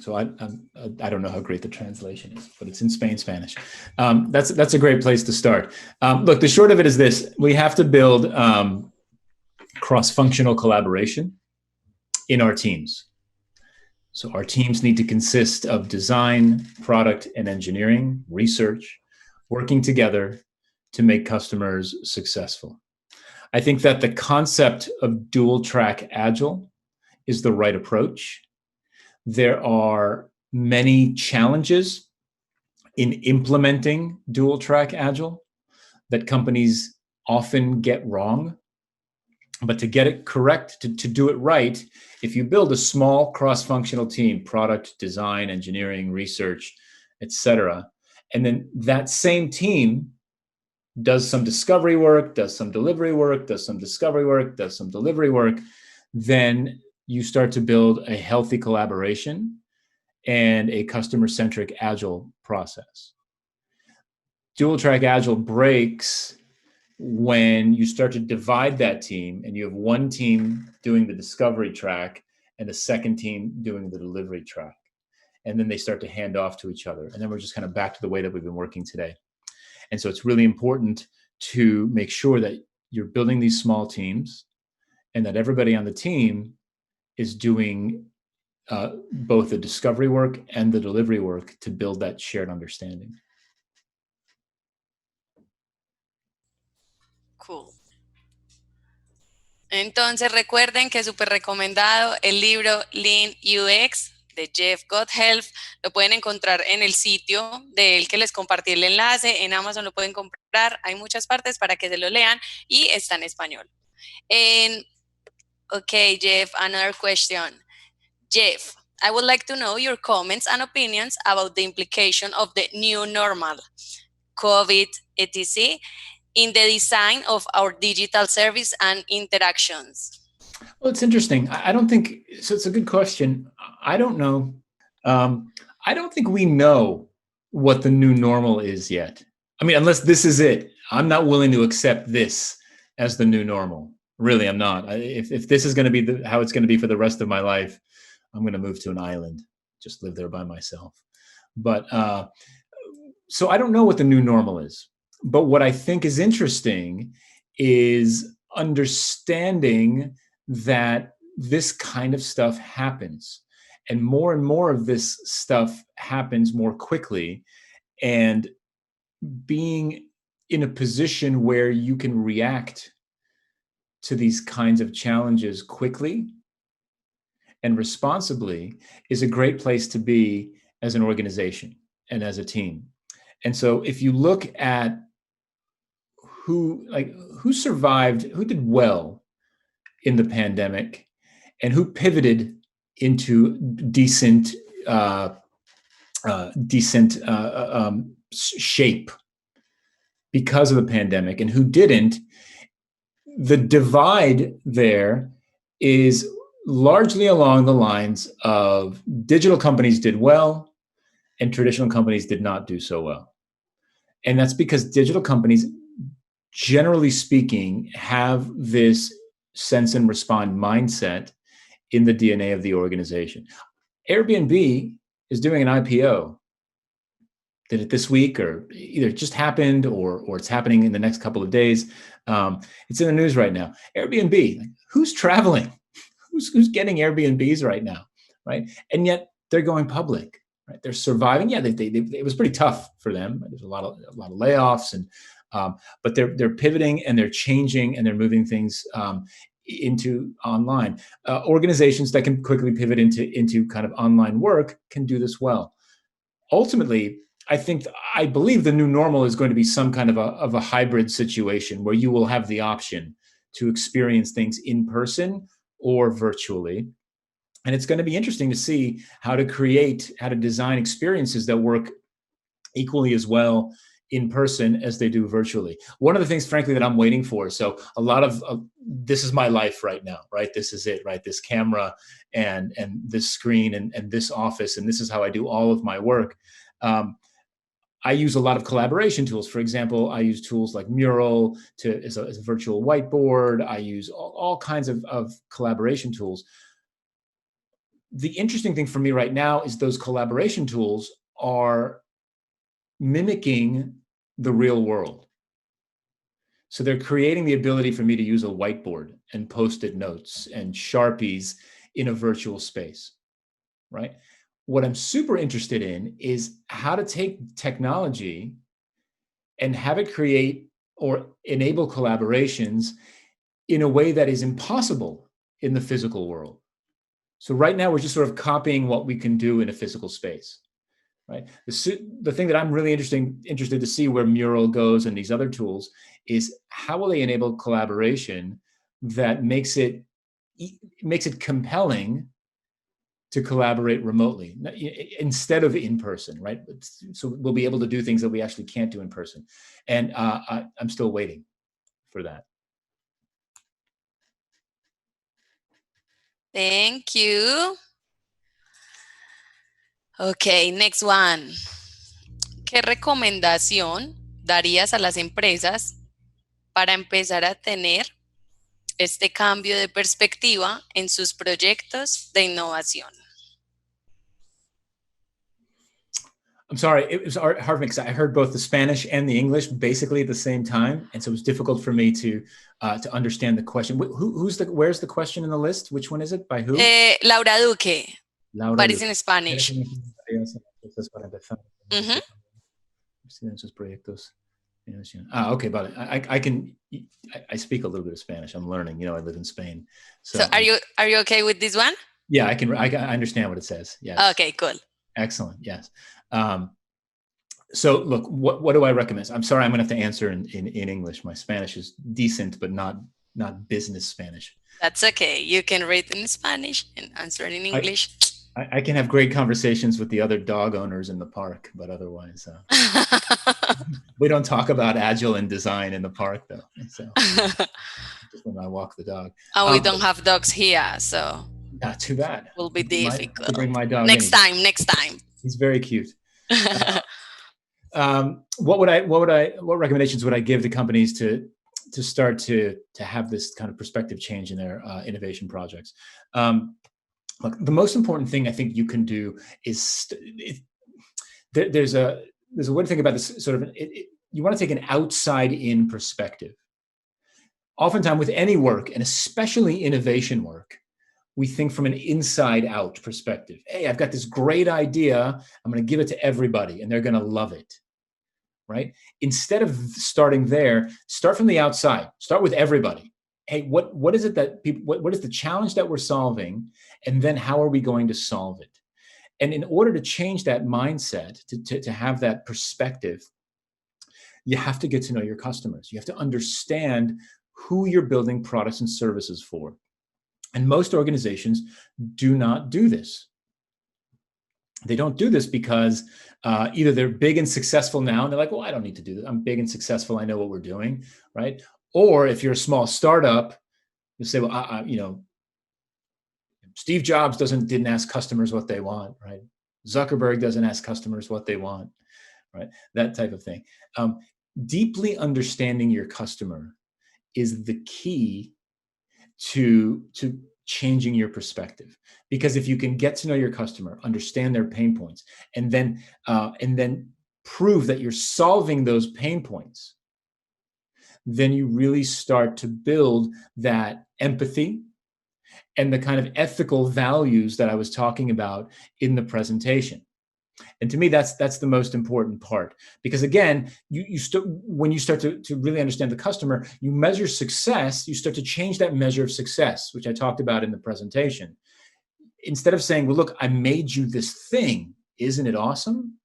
Speaker 2: so I don't know how great the translation is, but it's in Spain Spanish. That's a great place to start. Look, the short of it is this: we have to build cross-functional collaboration in our teams. So our teams need to consist of design, product, and engineering, research, working together to make customers successful. I think that the concept of dual track agile is the right approach. There are many challenges in implementing dual track agile that companies often get wrong. But to get it correct, to do it right, if you build a small cross-functional team, product, design, engineering, research, etc., and then that same team does some discovery work, does some delivery work, does some discovery work, does some delivery work, then you start to build a healthy collaboration and a customer-centric agile process. Dual track agile breaks when you start to divide that team and you have one team doing the discovery track and a second team doing the delivery track. And then they start to hand off to each other. And then we're just kind of back to the way that we've been working today. And so it's really important to make sure that you're building these small teams and that everybody on the team is doing both the discovery work and the delivery work to build that shared understanding.
Speaker 1: Cool. Entonces recuerden que es súper recomendado el libro Lean UX de Jeff Gothelf. Lo pueden encontrar en el sitio de él que les compartí el enlace. En Amazon lo pueden comprar. Hay muchas partes para que se lo lean y está en español. Okay, Jeff, another question. Jeff, I would like to know your comments and opinions about the implication of the new normal, COVID, etc., in the design of our digital service and interactions.
Speaker 2: Well, it's interesting. I don't think, so it's a good question. I don't know. I don't think we know what the new normal is yet. I mean, unless this is it. I'm not willing to accept this as the new normal. Really, I'm not. If this is going to be how it's going to be for the rest of my life, I'm going to move to an island, just live there by myself. But so I don't know what the new normal is. But what I think is interesting is understanding that this kind of stuff happens. And more of this stuff happens more quickly. And being in a position where you can react to these kinds of challenges quickly and responsibly is a great place to be as an organization and as a team. And so if you look at who survived, who did well in the pandemic, and who pivoted into decent shape because of the pandemic, and who didn't. The divide there is largely along the lines of digital companies did well and traditional companies did not do so well. And that's because digital companies, generally speaking, have this sense and respond mindset in the DNA of the organization. Airbnb is doing an IPO. Did it this week, or either just happened or it's happening in the next couple of days. It's in the news right now. Airbnb, who's traveling? Who's getting Airbnbs right now, right? And yet they're going public, right? They're surviving. Yeah, it was pretty tough for them. There's a lot of layoffs, and but they're pivoting and they're changing and they're moving things into online. Organizations that can quickly pivot into kind of online work can do this well. Ultimately, I believe the new normal is going to be some kind of a hybrid situation where you will have the option to experience things in person or virtually. And it's going to be interesting to see how to design experiences that work equally as well in person as they do virtually. One of the things, frankly, that I'm waiting for, so a lot of this is my life right now, right? This is it, right? This camera and this screen and this office, and this is how I do all of my work. I use a lot of collaboration tools. For example, I use tools like Mural as a virtual whiteboard. I use all kinds of collaboration tools. The interesting thing for me right now is those collaboration tools are mimicking the real world. So they're creating the ability for me to use a whiteboard and Post-it notes and Sharpies in a virtual space, right? What I'm super interested in is how to take technology and have it create or enable collaborations in a way that is impossible in the physical world. So right now, we're just sort of copying what we can do in a physical space, right? The thing that I'm really interested to see where Mural goes and these other tools is how will they enable collaboration that makes it compelling to collaborate remotely instead of in person, right? So we'll be able to do things that we actually can't do in person. And I'm still waiting for that.
Speaker 1: Thank you. Okay, next one. ¿Qué recomendación darías a las empresas para empezar a tener este cambio de perspectiva en sus proyectos de innovación?
Speaker 2: I'm sorry, it was hard for me because I heard both the Spanish and the English basically at the same time, and so it was difficult for me to understand the question. Where's the question in the list? Which one is it? By who?
Speaker 1: Laura Duque.
Speaker 2: Laura
Speaker 1: But it's
Speaker 2: Duque.
Speaker 1: in Spanish.
Speaker 2: Okay, but I speak a little bit of Spanish. I'm learning. I live in Spain.
Speaker 1: So are you okay with this one?
Speaker 2: Yeah, I understand what it says. Yes.
Speaker 1: Okay, cool.
Speaker 2: Excellent. Yes. So look, what do I recommend? I'm sorry, I'm going to have to answer in English. My Spanish is decent, but not business Spanish.
Speaker 1: That's okay. You can read in Spanish and answer in English.
Speaker 2: I can have great conversations with the other dog owners in the park, but otherwise, we don't talk about agile and design in the park, though. So just when I walk the dog.
Speaker 1: And we don't have dogs here, so
Speaker 2: not too bad.
Speaker 1: Will be difficult.
Speaker 2: To bring my dog
Speaker 1: next time.
Speaker 2: He's very cute. What recommendations would I give to companies to start to have this kind of perspective change in their innovation projects? Look, the most important thing I think you can do is there's a way to think about this sort of. You want to take an outside-in perspective. Oftentimes, with any work, and especially innovation work, we think from an inside-out perspective. Hey, I've got this great idea. I'm going to give it to everybody, and they're going to love it, right? Instead of starting there, start from the outside. Start with everybody. Hey, what is it that people? What is the challenge that we're solving, and then how are we going to solve it? And in order to change that mindset, to have that perspective, you have to get to know your customers. You have to understand who you're building products and services for. And most organizations do not do this. They don't do this because either they're big and successful now, and they're like, well, I don't need to do this. I'm big and successful. I know what we're doing, right? Or if you're a small startup, you say, well, Steve Jobs didn't ask customers what they want, right? Zuckerberg doesn't ask customers what they want, right? That type of thing. Deeply understanding your customer is the key to changing your perspective. Because if you can get to know your customer, understand their pain points, and then prove that you're solving those pain points, then you really start to build that empathy and the kind of ethical values that I was talking about in the presentation. And to me, that's the most important part, because again, when you start to really understand the customer, you measure success. You start to change that measure of success, which I talked about in the presentation. Instead of saying, "Well, look, I made you this thing. Isn't it awesome?"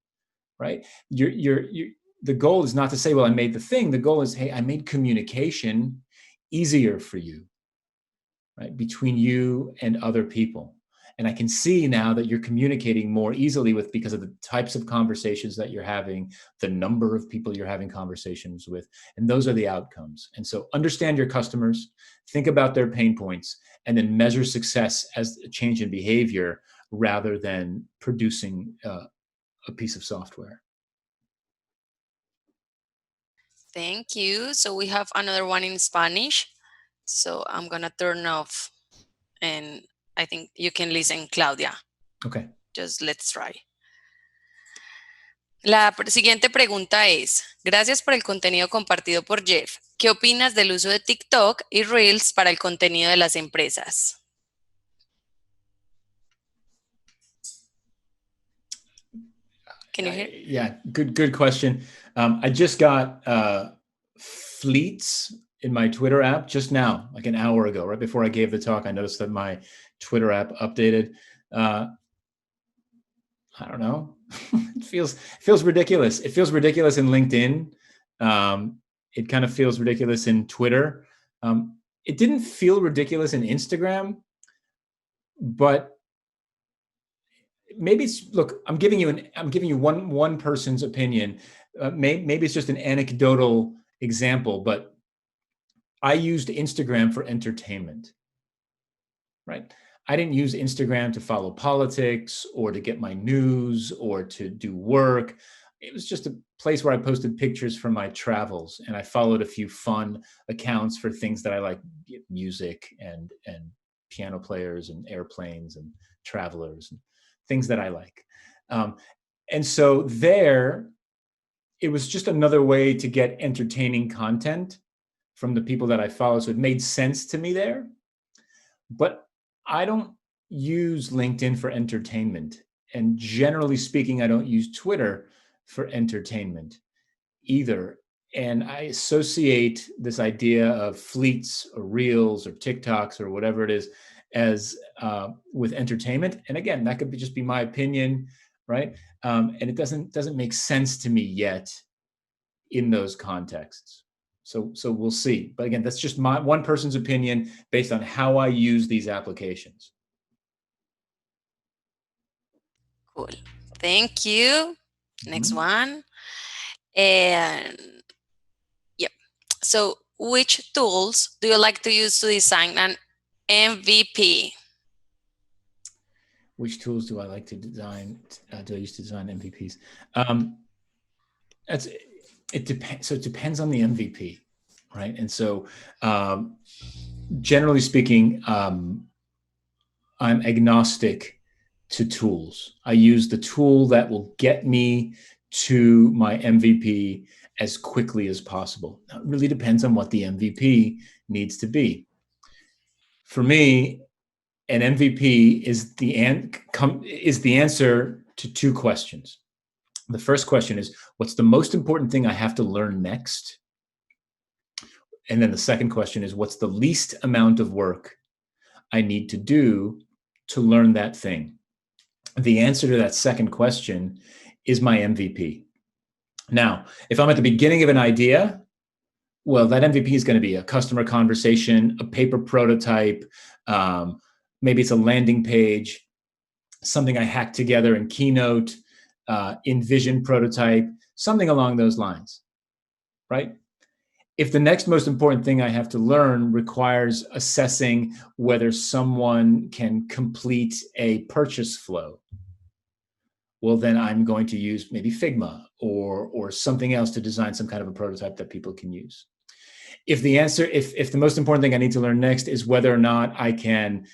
Speaker 2: Right? The goal is not to say, "Well, I made the thing." The goal is, "Hey, I made communication easier for you, right, between you and other people." And I can see now that you're communicating more easily because of the types of conversations that you're having, the number of people you're having conversations with, and those are the outcomes. And so understand your customers, think about their pain points, and then measure success as a change in behavior rather than producing a piece of software.
Speaker 1: Thank you. So we have another one in Spanish. So I'm going to turn off, and I think you can listen, Claudia.
Speaker 2: Okay.
Speaker 1: Just let's try. La siguiente pregunta es, gracias por el contenido compartido por Jeff. ¿Qué opinas del uso de TikTok y Reels para el contenido de las empresas? Can you hear?
Speaker 2: Yeah, good question. I just got fleets in my Twitter app just now, like an hour ago, right before I gave the talk. I noticed that my Twitter app updated. I don't know. It feels ridiculous. It feels ridiculous in LinkedIn. It kind of feels ridiculous in Twitter. It didn't feel ridiculous in Instagram, but maybe it's, look, I'm giving you one person's opinion. Maybe it's just an anecdotal example, but I used Instagram for entertainment, right? I didn't use Instagram to follow politics or to get my news or to do work. It was just a place where I posted pictures from my travels, and I followed a few fun accounts for things that I like, music and piano players and airplanes and travelers and things that I like. And so there, it was just another way to get entertaining content from the people that I follow. So it made sense to me there. But I don't use LinkedIn for entertainment. And generally speaking, I don't use Twitter for entertainment either. And I associate this idea of fleets or reels or TikToks or whatever it is as with entertainment. And again, that could just be my opinion, right? And it doesn't make sense to me yet in those contexts. So we'll see. But again, that's just my one person's opinion based on how I use these applications.
Speaker 1: Cool. Thank you. Next one. And yep. So which tools do you like to use to design an MVP?
Speaker 2: Which tools do I like to design? Do I use to design MVPs? It depends. So it depends on the MVP, right? And so generally speaking, I'm agnostic to tools. I use the tool that will get me to my MVP as quickly as possible. Now, it really depends on what the MVP needs to be. For me, an MVP is the answer to two questions. The first question is, what's the most important thing I have to learn next? And then the second question is, what's the least amount of work I need to do to learn that thing? The answer to that second question is my MVP. Now, if I'm at the beginning of an idea, Well, that MVP is going to be a customer conversation, a paper prototype, maybe it's a landing page, something I hacked together in Keynote, InVision prototype, something along those lines, right? If the next most important thing I have to learn requires assessing whether someone can complete a purchase flow, well, then I'm going to use maybe Figma or something else to design some kind of a prototype that people can use. If the most important thing I need to learn next is whether or not I can,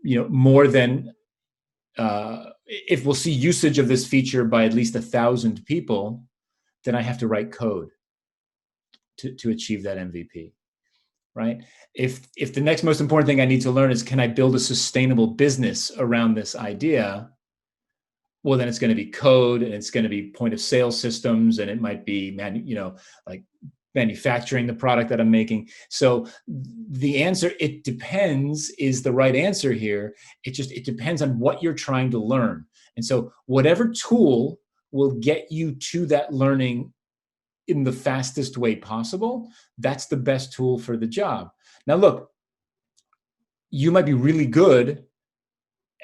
Speaker 2: more than, if we'll see usage of this feature by at least 1,000 people, then I have to write code to achieve that MVP, right? If the next most important thing I need to learn is, can I build a sustainable business around this idea? Well, then it's going to be code, and it's going to be point of sale systems, and it might be, like manufacturing the product that I'm making. So the answer, it depends, is the right answer here. It depends on what you're trying to learn. And so whatever tool will get you to that learning in the fastest way possible, that's the best tool for the job. Now, look, you might be really good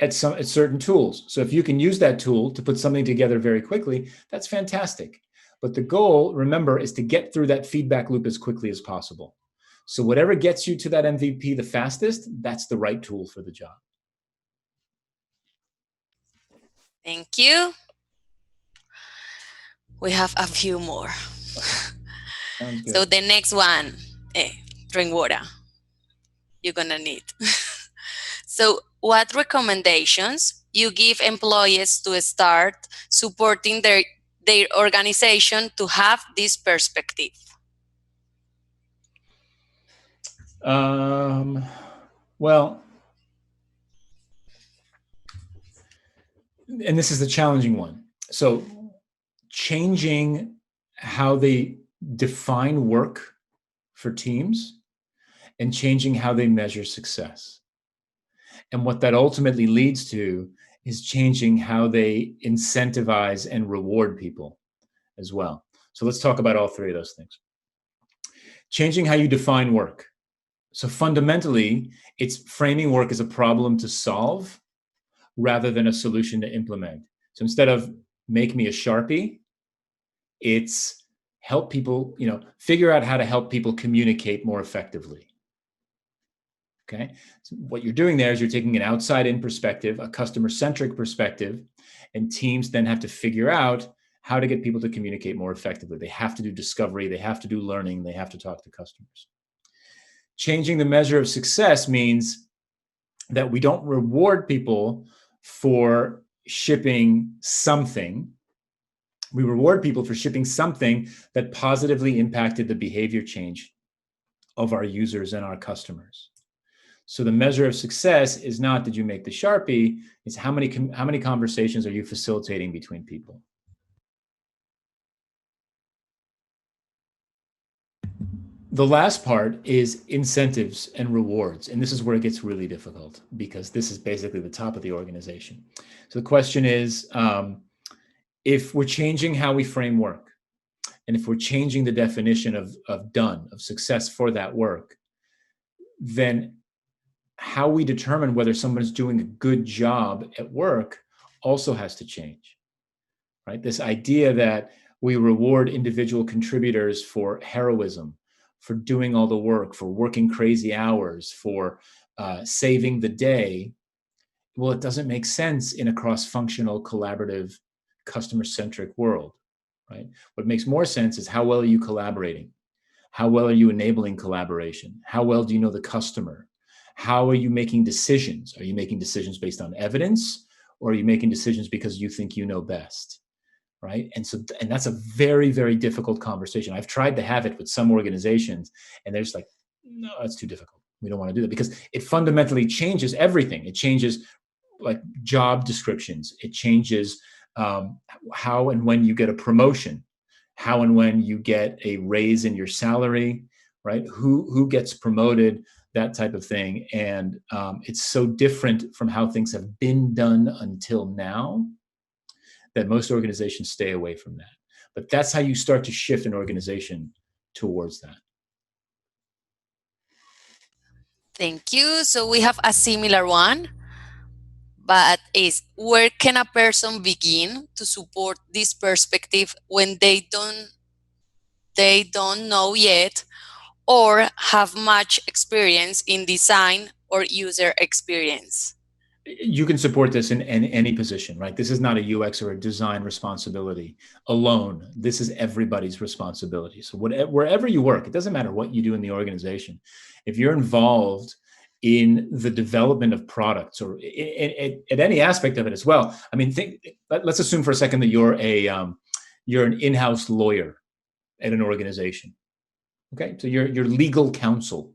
Speaker 2: at certain tools. So if you can use that tool to put something together very quickly, that's fantastic. But the goal, remember, is to get through that feedback loop as quickly as possible. So whatever gets you to that MVP the fastest, that's the right tool for the job.
Speaker 1: Thank you. We have a few more.
Speaker 2: Sounds good.
Speaker 1: So the next one, drink water. You're gonna need. So what recommendations you give employees to start supporting their organization to have this perspective?
Speaker 2: Well, and this is the challenging one. So changing how they define work for teams and changing how they measure success. And what that ultimately leads to is changing how they incentivize and reward people as well. So let's talk about all three of those things. Changing how you define work. So fundamentally, it's framing work as a problem to solve rather than a solution to implement. So instead of make me a Sharpie, it's help people, figure out how to help people communicate more effectively. Okay. So what you're doing there is you're taking an outside-in perspective, a customer-centric perspective, and teams then have to figure out how to get people to communicate more effectively. They have to do discovery, they have to do learning, they have to talk to customers. Changing the measure of success means that we don't reward people for shipping something. We reward people for shipping something that positively impacted the behavior change of our users and our customers. So the measure of success is not, did you make the Sharpie? It's how many conversations are you facilitating between people? The last part is incentives and rewards. And this is where it gets really difficult, because this is basically the top of the organization. So the question is, if we're changing how we frame work, and if we're changing the definition of done, of success for that work, then how we determine whether someone's doing a good job at work also has to change, right? This idea that we reward individual contributors for heroism, for doing all the work, for working crazy hours, for saving the day, well, it doesn't make sense in a cross-functional, collaborative, customer-centric world, right? What makes more sense is, how well are you collaborating? How well are you enabling collaboration? How well do you know the customer? How are you making decisions? Are you making decisions based on evidence, or are you making decisions because you think you know best, right? And that's a very, very difficult conversation. I've tried to have it with some organizations, and they're just like, no, that's too difficult. We don't want to do that, because it fundamentally changes everything. It changes like job descriptions. It changes how and when you get a promotion, how and when you get a raise in your salary, right? Who gets promoted, that type of thing. And it's so different from how things have been done until now that most organizations stay away from that. But that's how you start to shift an organization towards that.
Speaker 1: Thank you. So we have a similar one, but is where can a person begin to support this perspective when they don't know yet or have much experience in design or user experience?
Speaker 2: You can support this in any position, right? This is not a UX or a design responsibility alone. This is everybody's responsibility. So wherever you work, it doesn't matter what you do in the organization. If you're involved in the development of products or at any aspect of it as well. I mean, let's assume for a second that you're an in-house lawyer at an organization. Okay, so you're legal counsel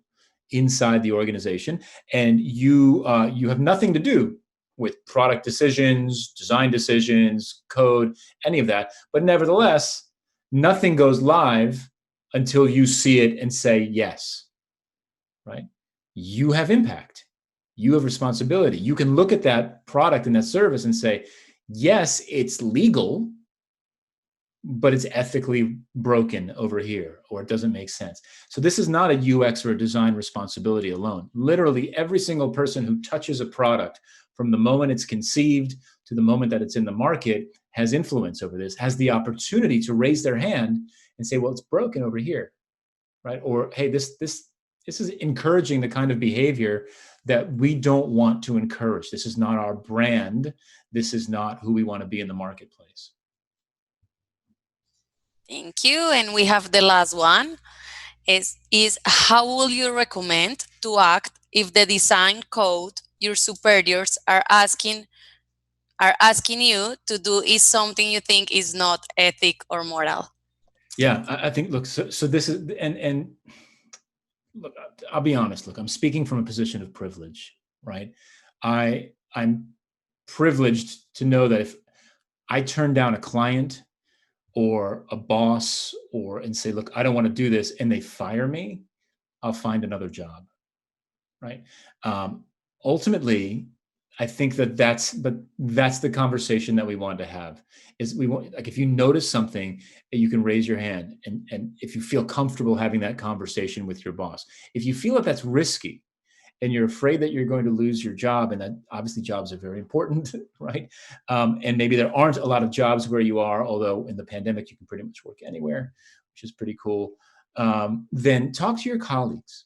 Speaker 2: inside the organization, and you have nothing to do with product decisions, design decisions, code, any of that. But nevertheless, nothing goes live until you see it and say yes, right? You have impact. You have responsibility. You can look at that product and that service and say, yes, it's legal, but it's ethically broken over here, or it doesn't make sense. So this is not a UX or a design responsibility alone. Literally every single person who touches a product from the moment it's conceived to the moment that it's in the market has influence over this, has the opportunity to raise their hand and say, well, it's broken over here, right? Or, hey, this is encouraging the kind of behavior that we don't want to encourage. This is not our brand. This is not who we want to be in the marketplace.
Speaker 1: Thank you. And we have the last one is how will you recommend to act if the design code your superiors are asking you to do is something you think is not ethic or moral?
Speaker 2: Yeah, I think, look, so this is, and look, I'll be honest, look, I'm speaking from a position of privilege, right? I'm privileged to know that if I turn down a client or a boss and say, look, I don't want to do this, and they fire me, I'll find another job, right? Ultimately, I think that's the conversation that we want to have. Is we want, like, if you notice something, you can raise your hand, and if you feel comfortable having that conversation with your boss. If you feel that that's risky, and you're afraid that you're going to lose your job, and that obviously jobs are very important, right? And maybe there aren't a lot of jobs where you are, although in the pandemic you can pretty much work anywhere, which is pretty cool. Then talk to your colleagues.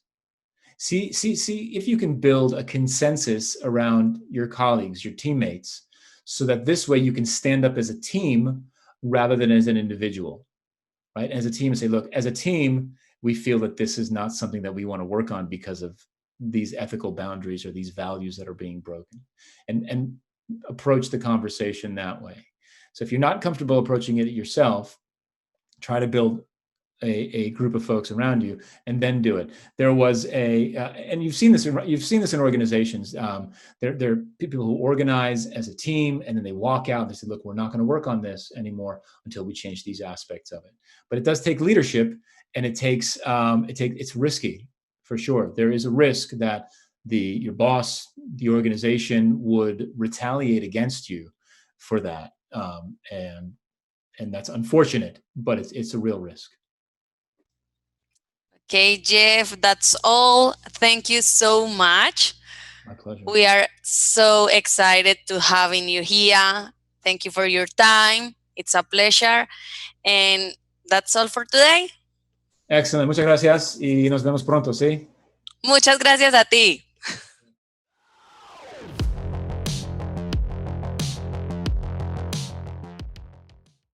Speaker 2: See if you can build a consensus around your colleagues, your teammates, so that this way you can stand up as a team rather than as an individual, right? As a team, and say, look, as a team, we feel that this is not something that we want to work on because of these ethical boundaries or these values that are being broken, and approach the conversation that way. So if you're not comfortable approaching it yourself, try to build a group of folks around you, and then do it. There was and you've seen this in organizations. There are people who organize as a team, and then they walk out and they say, look, we're not going to work on this anymore until we change these aspects of it. But it does take leadership, and it's risky, for sure. There is a risk that your boss, the organization, would retaliate against you for that, and that's unfortunate, but it's a real risk.
Speaker 1: Okay, Jeff, that's all. Thank you so much.
Speaker 2: My pleasure.
Speaker 1: We are so excited to having you here. Thank you for your time. It's a pleasure. And that's all for today.
Speaker 2: Excellent. Muchas gracias y nos vemos pronto, ¿sí?
Speaker 1: Muchas gracias a ti.